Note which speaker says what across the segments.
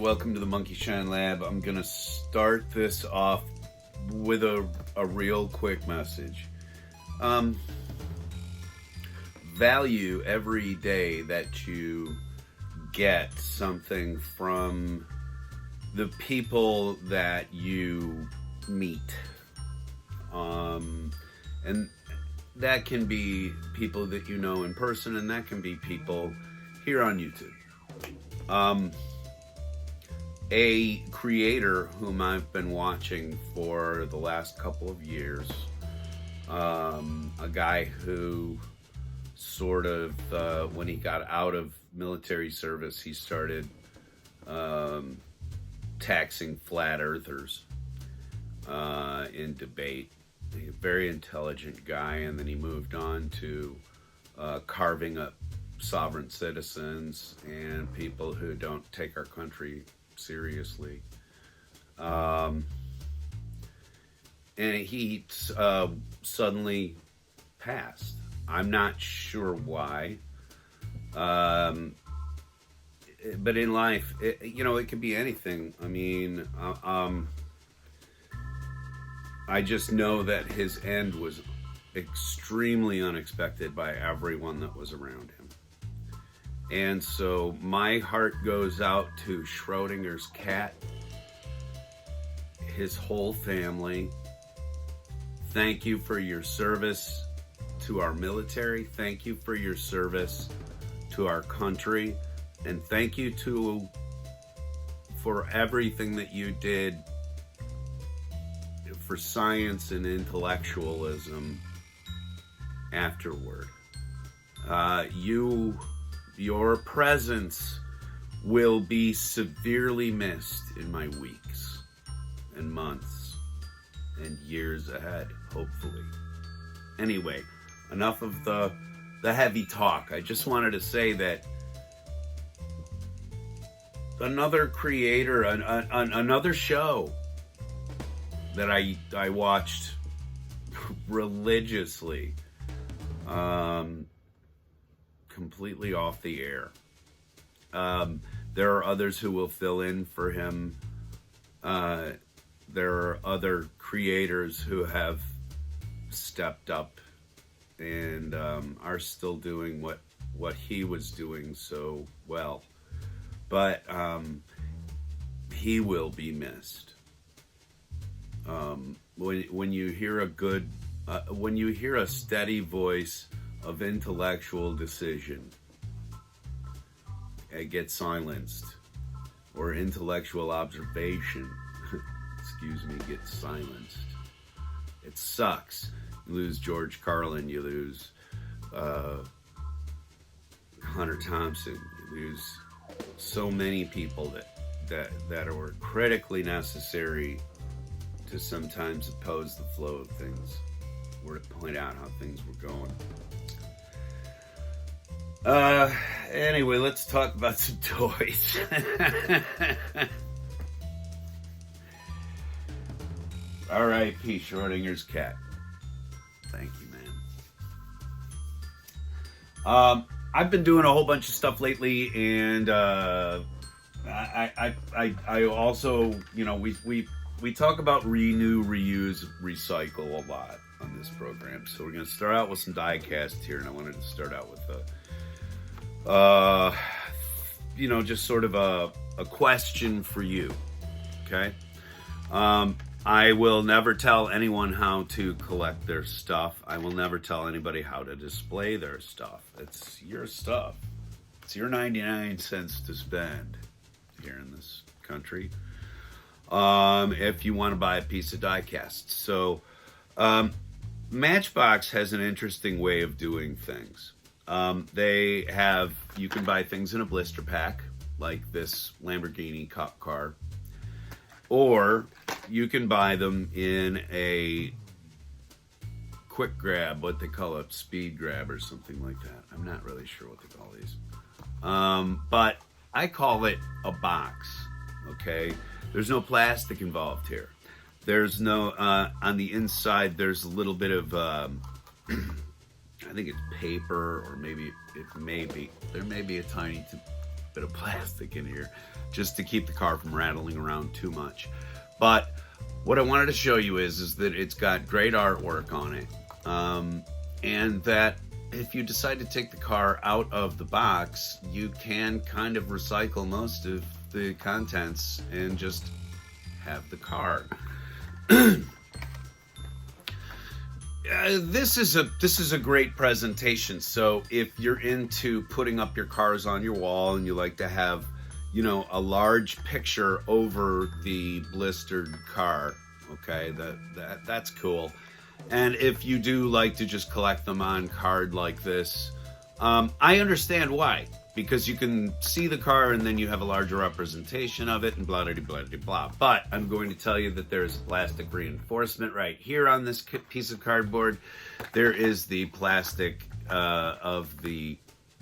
Speaker 1: welcome to the Monkey Shine Lab. I'm gonna start this off with a real quick message. Value every day that you get something from the people that you meet. And that can be people that you know in person, and that can be people here on YouTube. A creator whom I've been watching for the last couple of years, a guy who sort of, when he got out of military service, he started taxing flat earthers in debate. A very intelligent guy, and then he moved on to carving up sovereign citizens and people who don't take our country seriously. And he suddenly passed. I'm not sure why. But in life, it could be anything. I mean, I just know that his end was extremely unexpected by everyone that was around him. And so my heart goes out to Schrödinger's cat, his whole family. Thank you for your service to our military. Thank you for your service to our country. And thank you for everything that you did for science and intellectualism afterward. Your presence will be severely missed in my weeks and months and years ahead, hopefully. Anyway, enough of the heavy talk. I just wanted to say that another creator, another show that I watched religiously, completely off the air. There are others who will fill in for him. There are other creators who have stepped up and are still doing what he was doing so well. But he will be missed. When you hear when you hear a steady voice of intellectual decision, it gets silenced, or intellectual observation, gets silenced. It sucks. You lose George Carlin, you lose Hunter Thompson, you lose so many people that are critically necessary to sometimes oppose the flow of things, or to point out how things were going. Anyway, let's talk about some toys. R.I.P. Schrödinger's cat. Thank you, man. I've been doing a whole bunch of stuff lately, and I also, we talk about renew, reuse, recycle a lot on this program. So we're going to start out with some die-cast here, and I wanted to start out with just sort of a question for you, okay? I will never tell anyone how to collect their stuff. I will never tell anybody how to display their stuff. It's your stuff. It's your 99 cents to spend here in this country. If you want to buy a piece of die-cast. So, Matchbox has an interesting way of doing things. You can buy things in a blister pack, like this Lamborghini cop car, or you can buy them in a quick grab, what they call a speed grab or something like that. I'm not really sure what they call these. But I call it a box, okay? There's no plastic involved here. There's no, on the inside, there's a little bit of, I think it's paper, or maybe there may be a tiny bit of plastic in here just to keep the car from rattling around too much. But what I wanted to show you is that it's got great artwork on it, and that if you decide to take the car out of the box, you can kind of recycle most of the contents and just have the car. This is a great presentation. So if you're into putting up your cars on your wall and you like to have, you know, a large picture over the blistered car, okay, that's cool. And if you do like to just collect them on card like this, I understand why, because you can see the car and then you have a larger representation of it and blah, blah, blah, blah, blah. But I'm going to tell you that there's plastic reinforcement right here on this piece of cardboard. There is the plastic of the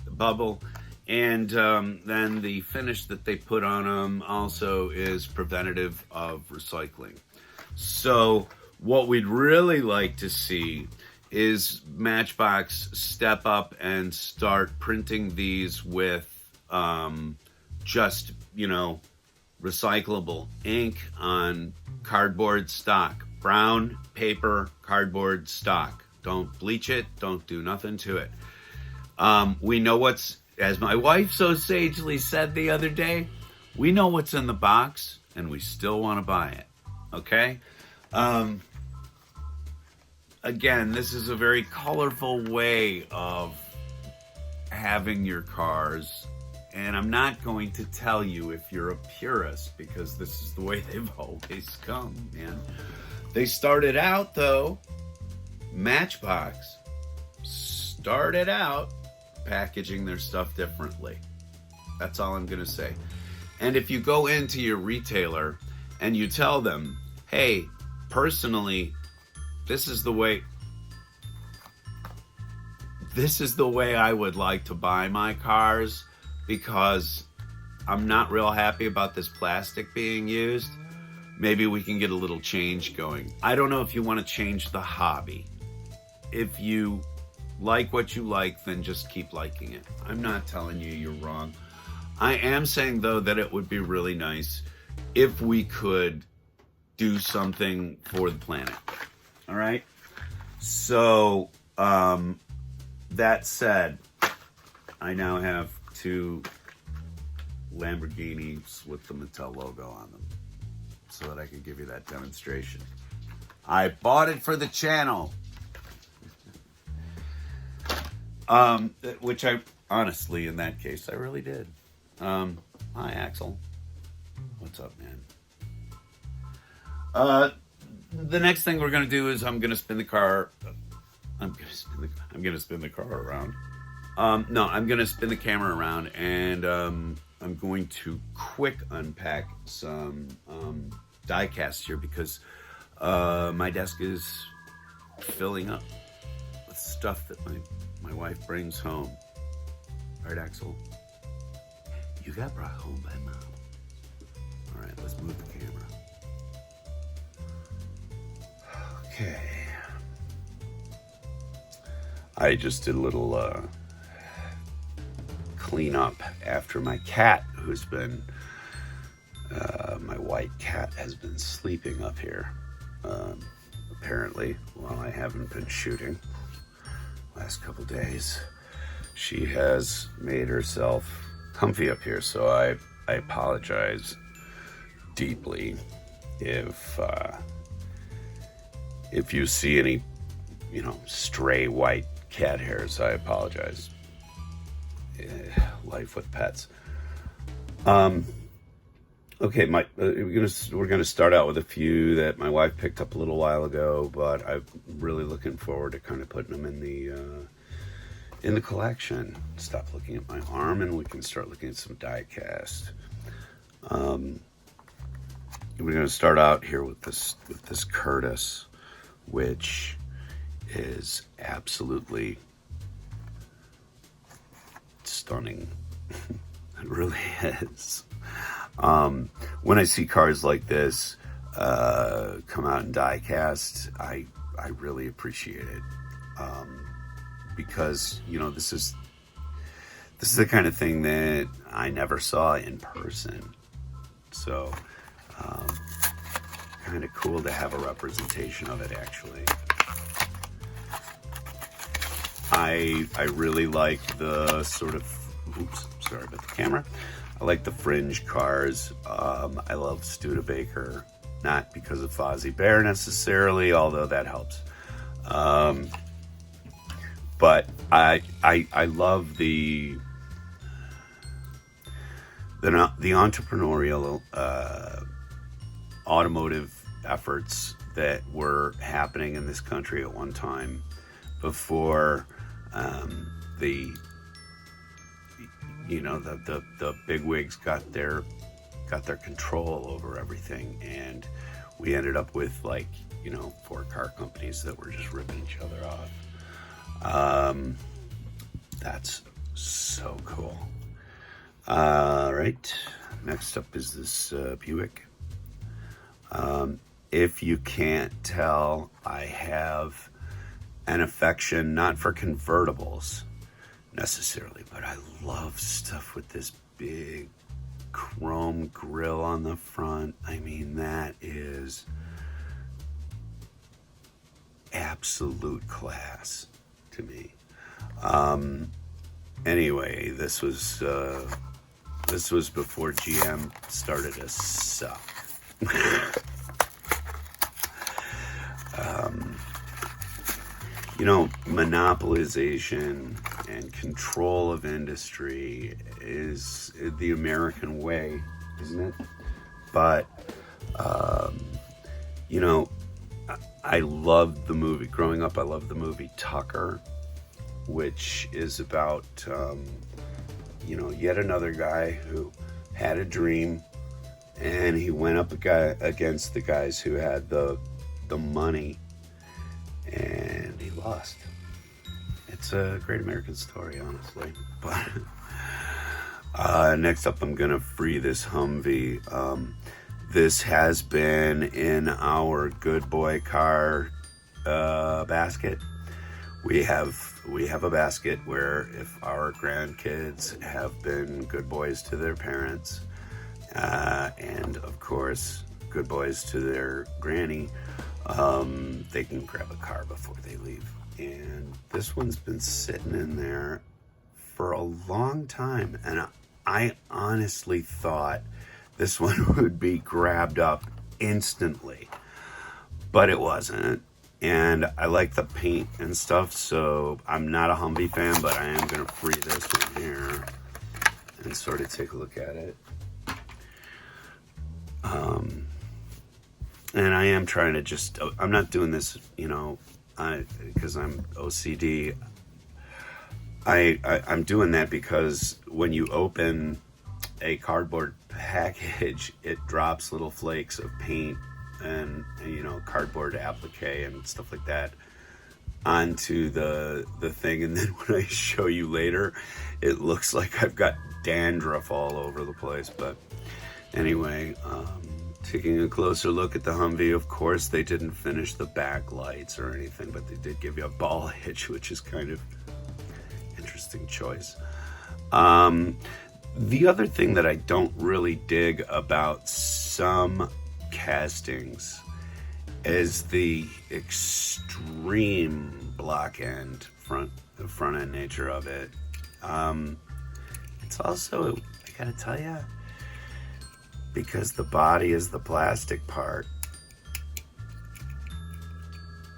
Speaker 1: bubble. And then the finish that they put on them also is preventative of recycling. So what we'd really like to see is Matchbox step up and start printing these with just, you know, recyclable ink on cardboard stock. Brown paper cardboard stock. Don't bleach it. Don't do nothing to it. We know what's, as my wife so sagely said the other day, we know what's in the box and we still want to buy it. Okay? Again, this is a very colorful way of having your cars, and I'm not going to tell you if you're a purist, because this is the way they've always come, man. They started out, though, Matchbox started out packaging their stuff differently. That's all I'm going to say. And if you go into your retailer and you tell them, hey, personally, this is the way I would like to buy my cars, because I'm not real happy about this plastic being used. Maybe we can get a little change going. I don't know if you want to change the hobby. If you like what you like, then just keep liking it. I'm not telling you you're wrong. I am saying, though, that it would be really nice if we could do something for the planet. All right. So, that said, I now have 2 Lamborghinis with the Mattel logo on them so that I can give you that demonstration. I bought it for the channel. Which I, honestly, in that case, I really did. Hi, Axel. What's up, man? The next thing we're gonna do is I'm gonna spin the car. I'm gonna spin the car around. No, I'm gonna spin the camera around, and I'm going to quick unpack some die casts here, because my desk is filling up with stuff that my wife brings home. All right, Axel. You got brought home by Mom. All right, let's move the camera. Okay. I just did a little clean up after my cat, who's been, my white cat has been sleeping up here, apparently, while I haven't been shooting last couple days. She has made herself comfy up here, so I apologize deeply if you see any, you know, stray white cat hairs. I apologize. Life with pets. Okay, we're gonna start out with a few that my wife picked up a little while ago, but I'm really looking forward to kind of putting them in the collection. Stop looking at my arm, and we can start looking at some die cast. We're gonna start out here with this Curtis, which is absolutely stunning. It really is. When I see cars like this come out in die cast, I really appreciate it, because, you know, this this is the kind of thing that I never saw in person. So, kind of cool to have a representation of it, actually. I really like the sort of, oops, sorry about the camera. I like the fringe cars. I love Studebaker, not because of Fozzie Bear necessarily, although that helps. But I love the entrepreneurial automotive efforts that were happening in this country at one time before the bigwigs got their control over everything, and we ended up with 4 car companies that were just ripping each other off. That's so cool. All right, next up is this Buick. If you can't tell, I have an affection not for convertibles necessarily, but I love stuff with this big chrome grille on the front. I mean, that is absolute class to me. Anyway, this was before GM started to suck. Monopolization and control of industry is the American way, isn't it? But, I loved the movie. Growing up, I loved the movie Tucker, which is about, yet another guy who had a dream, and he went up against the guys who had the money, and he lost. It's a great American story, honestly. But next up, I'm gonna free this Humvee. This has been in our good boy car basket. We have a basket where if our grandkids have been good boys to their parents, and of course good boys to their granny, they can grab a car before they leave. And this one's been sitting in there for a long time, and I honestly thought this one would be grabbed up instantly, but it wasn't. And I like the paint and stuff, so I'm not a Humvee fan, but I am going to free this one here and sort of take a look at it. And I am trying to I'm not doing this, because I'm OCD. I'm doing that because when you open a cardboard package, it drops little flakes of paint and cardboard applique and stuff like that onto the thing, and then when I show you later, it looks like I've got dandruff all over the place. But anyway, taking a closer look at the Humvee, of course they didn't finish the back lights or anything, but they did give you a ball hitch, which is kind of interesting choice. The other thing that I don't really dig about some castings is the extreme block end front end nature of it. It's also, I gotta tell you, because the body is the plastic part,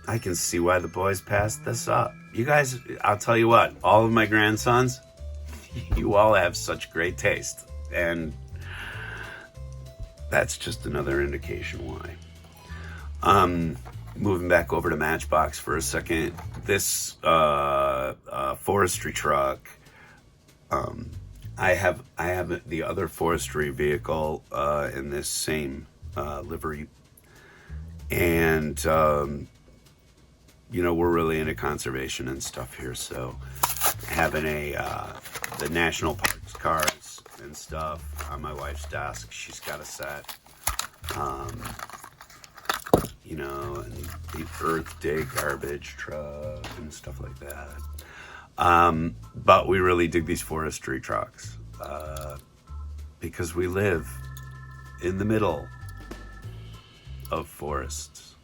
Speaker 1: I can see why the boys passed this up. You guys, I'll tell you what, all of my grandsons, you all have such great taste, and that's just another indication why. Moving back over to Matchbox for a second, this forestry truck, I have the other forestry vehicle in this same livery, and we're really into conservation and stuff here, so having the national parks cars and stuff on my wife's desk. She's got a set, and the Earth Day garbage truck and stuff like that. But we really dig these forestry trucks because we live in the middle of forests.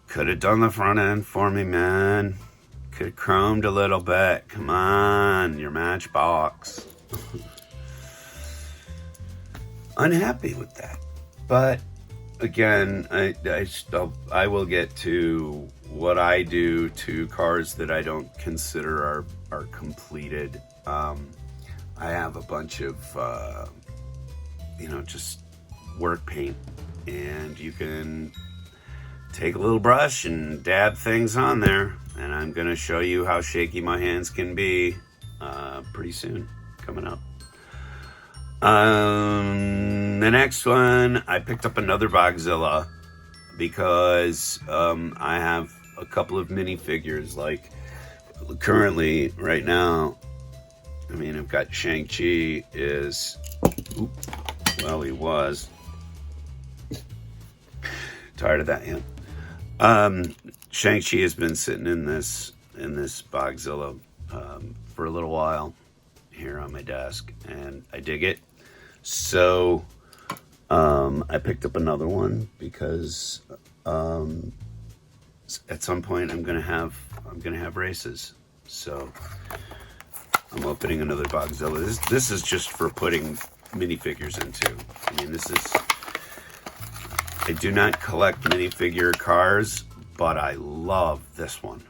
Speaker 1: Could have done the front end for me, man. Could have chromed a little bit. Come on, your Matchbox. Unhappy with that. But again, I will get to what I do to cars that I don't consider are completed. I have a bunch of just work paint, and you can take a little brush and dab things on there, and I'm gonna show you how shaky my hands can be pretty soon, coming up. The next one, I picked up another Bogzilla because I have a couple of minifigures. Like currently, right now, I mean, I've got Shang-Chi is, he was. Tired of that, yeah. Shang-Chi has been sitting in this Bogzilla for a little while here on my desk, and I dig it. So I picked up another one because at some point I'm gonna have races. So I'm opening another Bogzilla. This is just for putting minifigures into. I mean, I do not collect minifigure cars, but I love this one.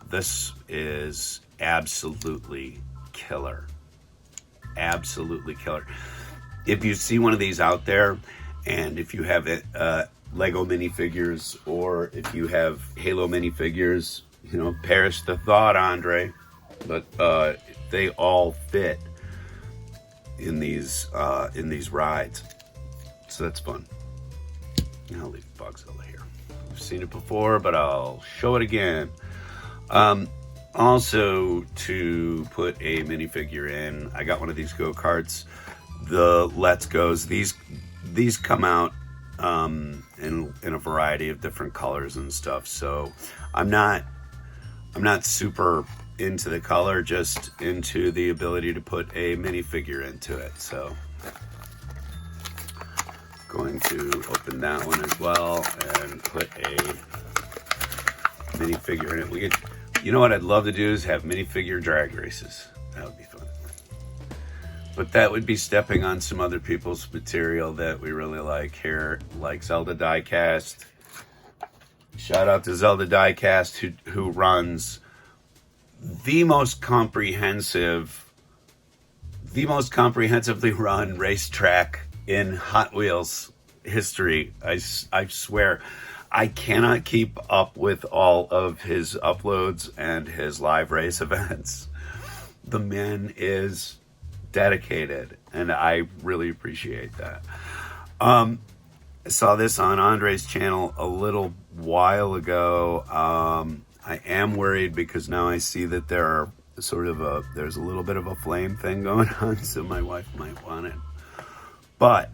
Speaker 1: This is absolutely killer. Absolutely killer. If you see one of these out there, and if you have Lego minifigures, or if you have Halo minifigures, perish the thought, Andre, but they all fit in these rides, so that's fun. I'll leave Bogzilla here. I've seen it before, but I'll show it again. Also, to put a minifigure in, I got one of these go-karts, the Let's Go's. These come out in a variety of different colors and stuff. So I'm not super into the color, just into the ability to put a minifigure into it. So going to open that one as well and put a minifigure in it. You know what I'd love to do is have minifigure drag races. That would be fun. But that would be stepping on some other people's material that we really like here, like Zelda Diecast. Shout out to Zelda Diecast, who runs the most comprehensively run racetrack in Hot Wheels history. I swear, I cannot keep up with all of his uploads and his live race events. The man is dedicated, and I really appreciate that. I saw this on Andre's channel a little while ago. I am worried because now I see that there's a little bit of a flame thing going on, so my wife might want it. But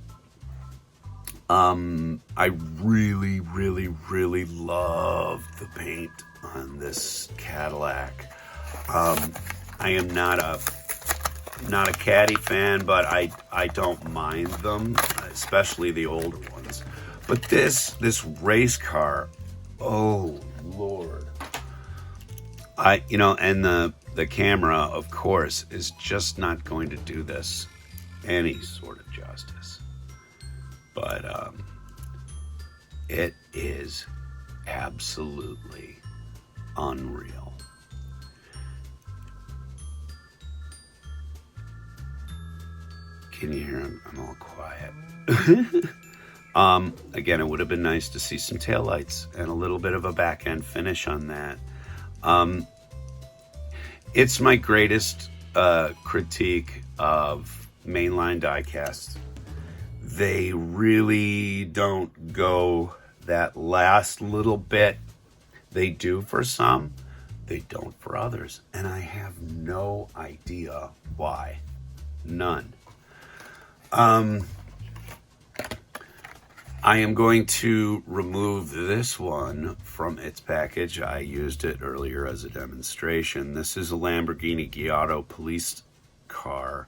Speaker 1: I really, really, really love the paint on this Cadillac. I am not a Caddy fan, but I don't mind them, especially the older ones. But this race car, oh Lord. And the camera, of course, is just not going to do this any sort of justice. But it is absolutely unreal. Can you hear him? I'm all quiet. Again, it would have been nice to see some taillights and a little bit of a back end finish on that. It's my greatest critique of mainline diecasts. They really don't go that last little bit. They do for some, they don't for others. And I have no idea why. None. I am going to remove this one from its package. I used it earlier as a demonstration. This is a Lamborghini Gallardo police car.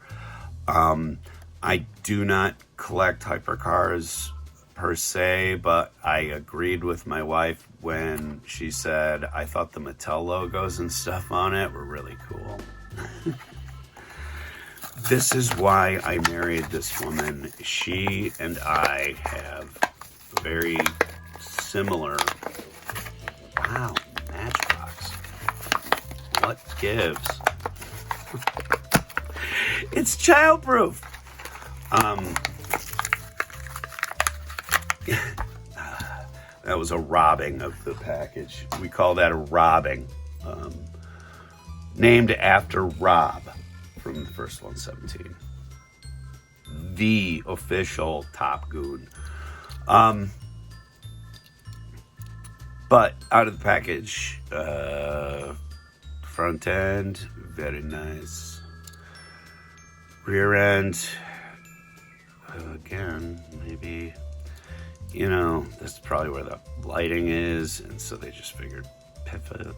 Speaker 1: I do not collect hypercars per se, but I agreed with my wife when she said I thought the Mattel logos and stuff on it were really cool. This is why I married this woman. She and I have very similar, wow, Matchbox. What gives? It's childproof. That was a robbing of the package. We call that a robbing. Named after Rob from the first 117. The official Top Goon. But out of the package, front end, very nice. Rear end, again, maybe, you know, that's probably where the lighting is, and so they just figured pivot.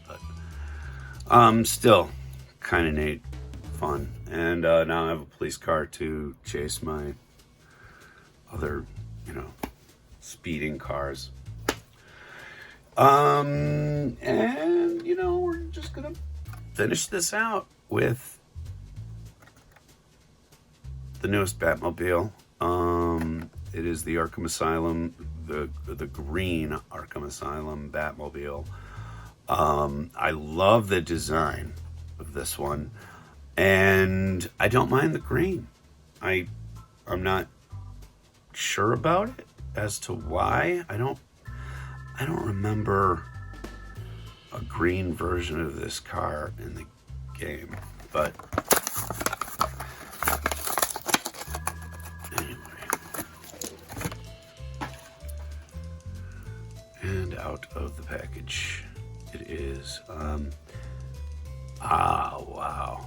Speaker 1: But still kind of neat, fun. And now I have a police car to chase my other, you know, speeding cars. And you know, we're just gonna finish this out with the newest Batmobile. It is the Arkham Asylum, the green Arkham Asylum Batmobile. I love the design of this one, and I don't mind the green. I'm not sure about it as to why. I don't remember a green version of this car in the game, but out of the package it is. Wow,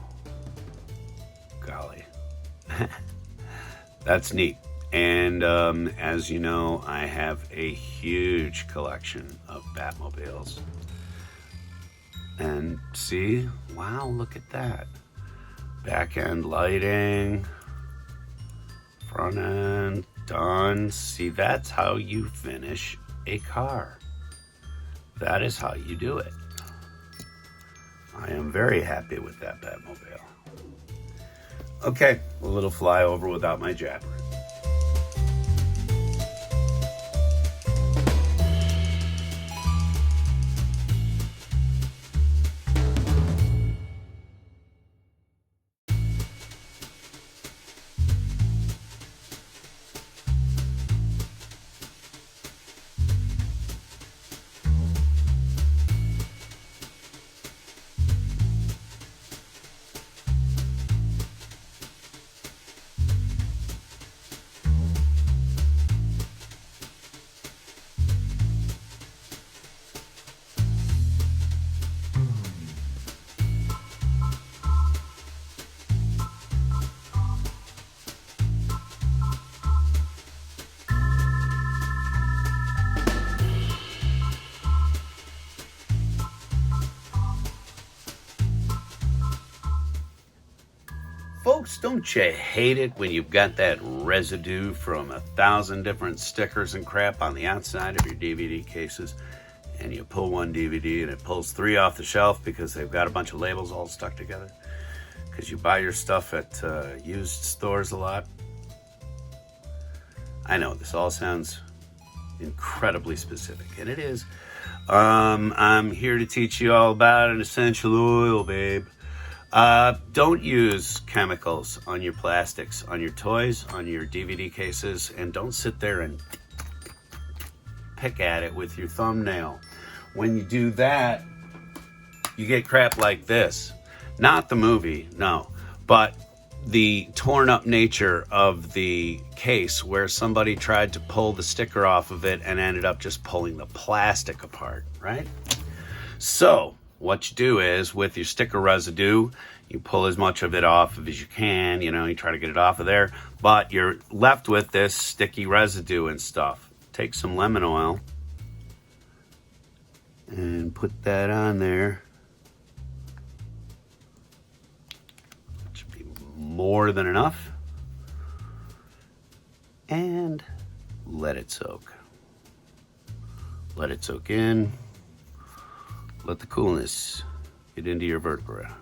Speaker 1: golly. That's neat. And as you know, I have a huge collection of Batmobiles. And see, wow, look at that. Back end lighting, front end done. See, that's how you finish a car. That is how you do it. I am very happy with that Batmobile. Okay, a little flyover without my jabber. Folks, don't you hate it when you've got that residue from 1,000 different stickers and crap on the outside of your DVD cases, and you pull one DVD and it pulls 3 off the shelf because they've got a bunch of labels all stuck together? Because you buy your stuff at used stores a lot. I know this all sounds incredibly specific, and it is. I'm here to teach you all about an essential oil, babe. Don't use chemicals on your plastics, on your toys, on your DVD cases, and don't sit there and pick at it with your thumbnail. When you do that, you get crap like this. Not the movie, no, but the torn up nature of the case where somebody tried to pull the sticker off of it and ended up just pulling the plastic apart, right? So what you do is, with your sticker residue, You pull as much of it off as you can, you know, you try to get it off of there, but you're left with this sticky residue and stuff. Take some lemon oil and put that on there. Should be more than enough. And let it soak. Let it soak in. Let the coolness get into your vertebra.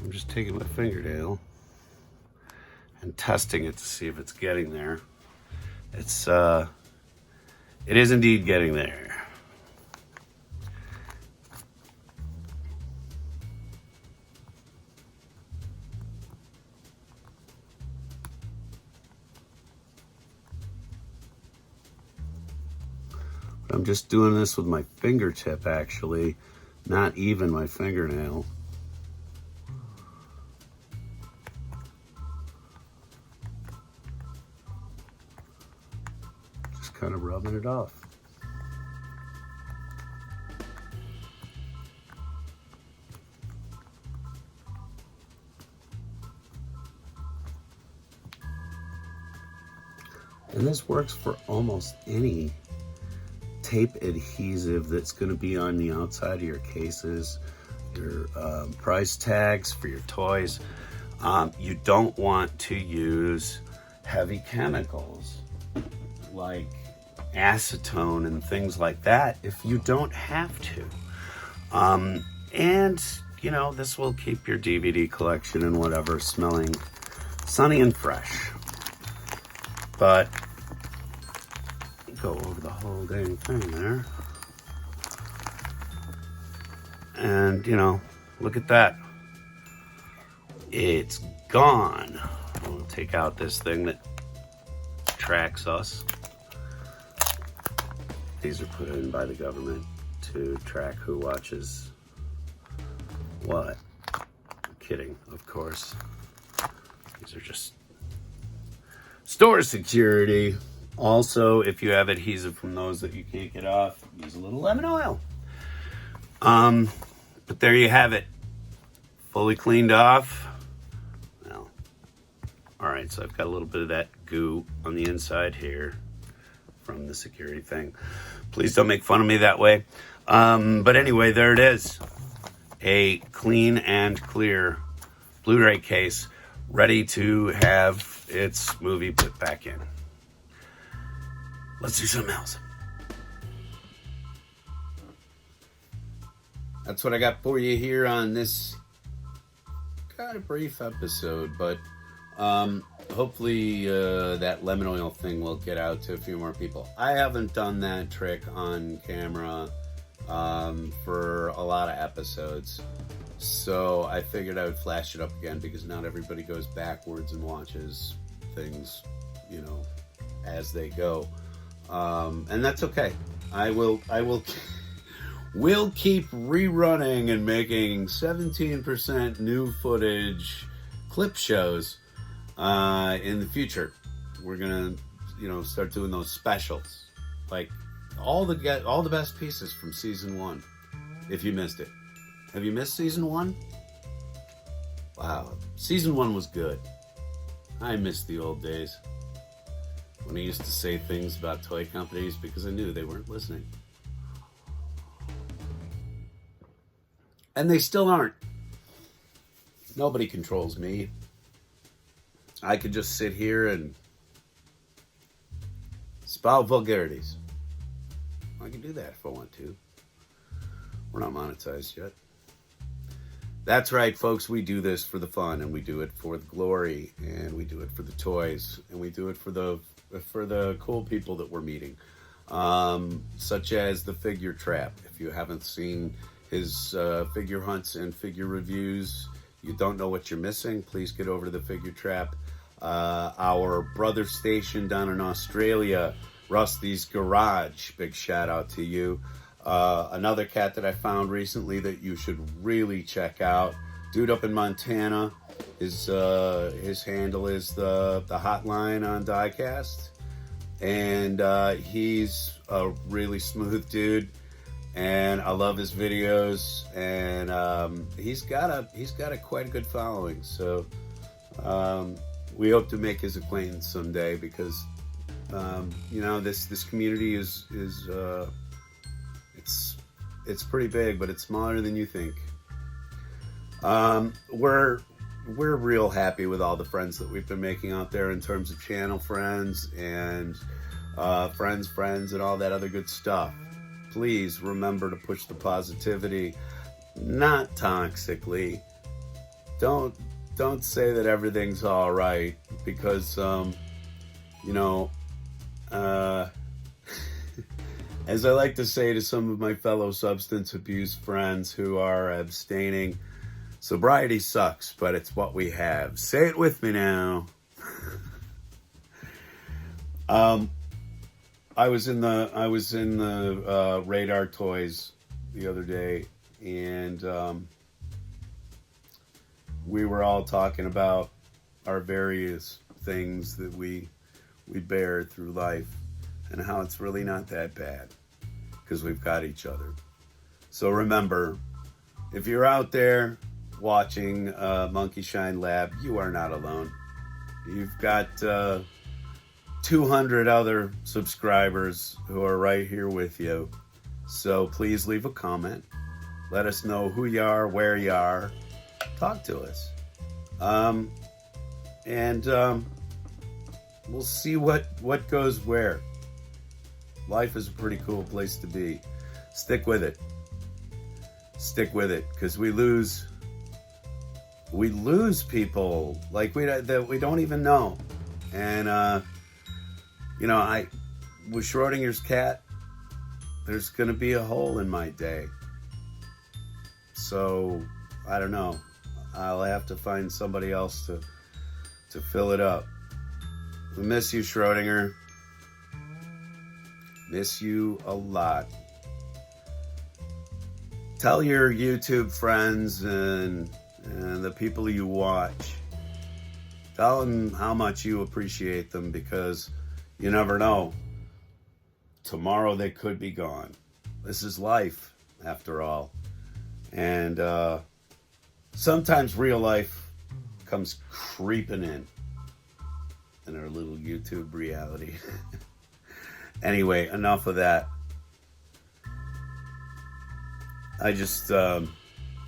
Speaker 1: I'm just taking my fingernail and testing it to see if it's getting there. It is indeed getting there. But I'm just doing this with my fingertip, actually, not even my fingernail. Kind of rubbing it off. And this works for almost any tape adhesive that's going to be on the outside of your cases, your price tags for your toys. You don't want to use heavy chemicals like acetone and things like that if you don't have to. And you know, this will keep your DVD collection and whatever smelling sunny and fresh. But go over the whole dang thing there. And you know, look at that. It's gone. We'll take out this thing that tracks us. These are put in by the government to track who watches what. I'm kidding, of course. These are just store security. Also, if you have adhesive from those that you can't get off, use a little lemon oil. But there you have it. Fully cleaned off. Well, all right, so I've got a little bit of that goo on the inside here from the security thing. Please don't make fun of me that way. But anyway, there it is. A clean and clear Blu-ray case ready to have its movie put back in. Let's do something else. That's what I got for you here on this kind of brief episode, but hopefully that lemon oil thing will get out to a few more people. I haven't done that trick on camera for a lot of episodes, so I figured I would flash it up again because not everybody goes backwards and watches things, you know, as they go, and that's okay. Will keep rerunning and making 17% new footage clip shows in the future. We're gonna, you know, start doing those specials, like all the best pieces from season 1. If you missed it, have you missed season 1? Wow, season 1 was good. I miss the old days. when I used to say things about toy companies because I knew they weren't listening. And they still aren't. Nobody controls me. I could just sit here and spout vulgarities. I can do that if I want to. We're not monetized yet. That's right, folks. We do this for the fun, and we do it for the glory, and we do it for the toys, and we do it for the cool people that we're meeting, such as the Figure Trap. If you haven't seen his figure hunts and figure reviews, you don't know what you're missing. Please get over to the Figure Trap. Our brother station down in Australia, Rusty's Garage. Big shout out to you. Another cat that I found recently that you should really check out. Dude up in Montana. His handle is the hotline on Diecast, and he's a really smooth dude. And I love his videos, and he's got a quite a good following. So we hope to make his acquaintance someday because this community is it's pretty big, but it's smaller than you think. We're real happy with all the friends that we've been making out there in terms of channel friends and friends and all that other good stuff. Please remember to push the positivity, not toxically. Don't say that everything's all right because as I like to say to some of my fellow substance abuse friends who are abstaining, sobriety sucks, but it's what we have. Say it with me now. I was in the Radar Toys the other day, and we were all talking about our various things that we bear through life and how it's really not that bad because we've got each other. So remember, if you're out there watching Monkey Shine Lab, you are not alone. You've got 200 other subscribers who are right here with you. So please leave a comment. Let us know who you are, where you are. Talk to us. And we'll see what goes where. Life is a pretty cool place to be. Stick with it. Stick with it, because we lose people like that we don't even know. And with Schrödinger's cat, there's gonna be a hole in my day. So I don't know. I'll have to find somebody else to fill it up. We miss you, Schrödinger. Miss you a lot. Tell your YouTube friends and the people you watch, tell them how much you appreciate them, because you never know. Tomorrow they could be gone. This is life, after all. And sometimes real life comes creeping in our little YouTube reality. Anyway, enough of that. I just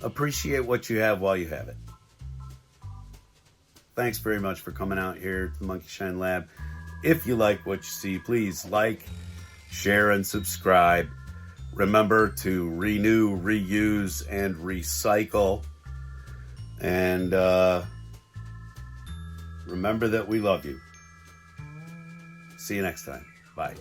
Speaker 1: appreciate what you have while you have it. Thanks very much for coming out here to the Monkey Shine Lab. If you like what you see, please like, share, and subscribe. Remember to renew, reuse, and recycle. And remember that we love you. See you next time. Bye.